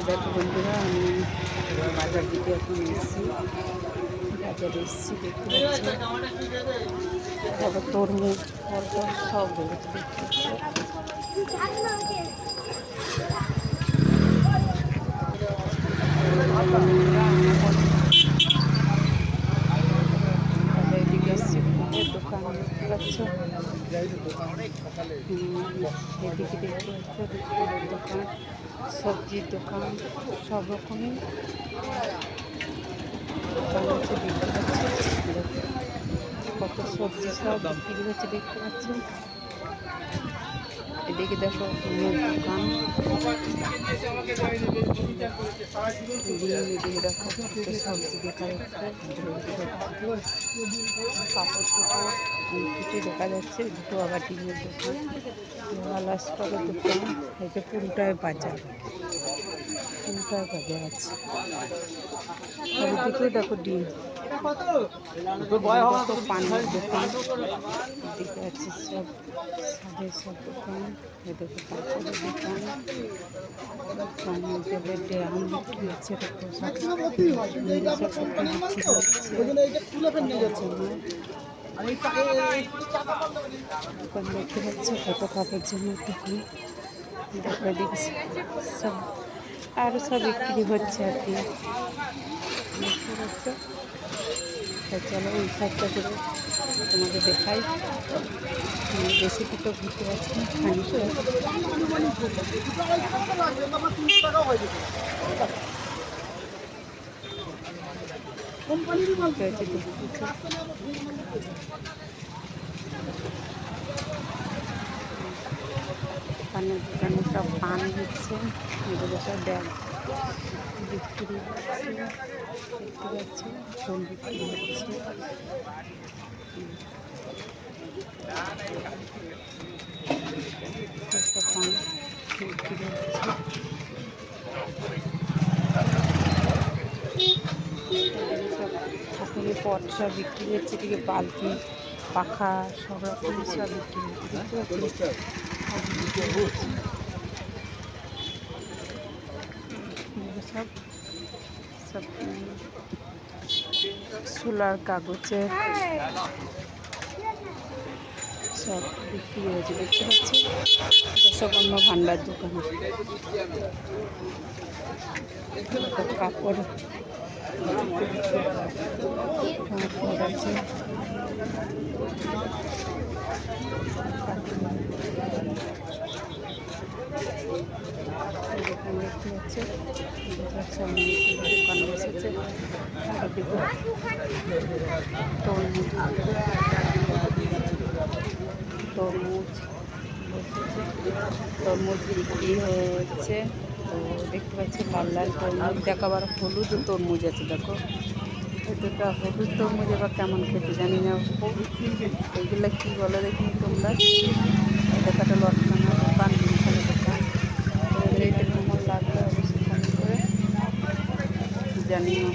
দেখো বন্ধুরা, আমি বাজার দিকে এখন এসেছি। বাজারে এসেছি, দেখতে পাচ্ছি তারপর তরমুজ ফল টল সব রয়েছে, দেখতে পাচ্ছি। এদিকে এসেছি ফুলের দোকান, দেখতে পাচ্ছ। এদিকে দেখতে পাচ্ছ ফুলের দোকান, সবজির দোকান, সব রকমের দোকান আছে, দেখতে পাচ্ছি। কত সবজি সব বিক্রি হচ্ছে, দেখতে পাচ্ছি। এদিকে দেখো ফুলের দোকান, এদিকে দেখো কত সবজি দেখা যাচ্ছে, কাপড় চোপড় কিছু দেখা যাচ্ছে। দুটো আবার ডিমের দোকান, লাস্টের দোকান, এই যে পুরোটায় বাজার, পুরোটায় বাজার আছে। চারিদিকে দেখো ডিম, দেখো পানির দোকান, এদিকে আছে সব সাদের সব দোকান, এ দেখো কাপড়ের দোকান, জলের ড্রাম বিক্রি হচ্ছে, দেখতে পাচ্ছে কত কাপড় জন্য দোকান। দেখো এদিকে সব আরও সব বিক্রি হচ্ছে আর কি, দেখতে পাচ্ছ। চলো ওই সাইডটা করে তোমাকে দেখাই। বেশি দুটো ঘুরতে পারছি না, খানিকটা পানের দোকানে সব পান দিচ্ছে, এগুলো সব ব্যাগ বিক্রি হচ্ছে, দেখতে পাচ্ছি। ফুল বিক্রি হচ্ছে, পান বিক্রি হচ্ছে। সব ঠাকুরের পট সব বিক্রি হচ্ছে, এদিকে বালতি পাখা সব রকম সব বিক্রি হচ্ছে, দেখতে পাচ্ছি। সব সব সোলার কাগজের সব বিক্রি হয়েছে, দেখতে পাচ্ছি। দশকর্মা ভান্ডার দোকান, কাপড় আছে, দেখতে পাচ্ছে। দোকান বসেছে, তরমুজ তরমুজ বসেছে, তরমুজ বিক্রি হচ্ছে। তো দেখতে পাচ্ছি লাল লাল তরমুজ, দেখো আবার হলুদ তরমুজ আছে, দেখো এটা হলুদ তরমুজ আবার কেমন খেতে জানি না, এগুলো কী বলো দেখিনি তোমরা। এটা একটা লটকানা দোকান, মুদিখানা দোকান, এইটা কেমন লাগলো অবশ্যই কমেন্ট করে জানিও।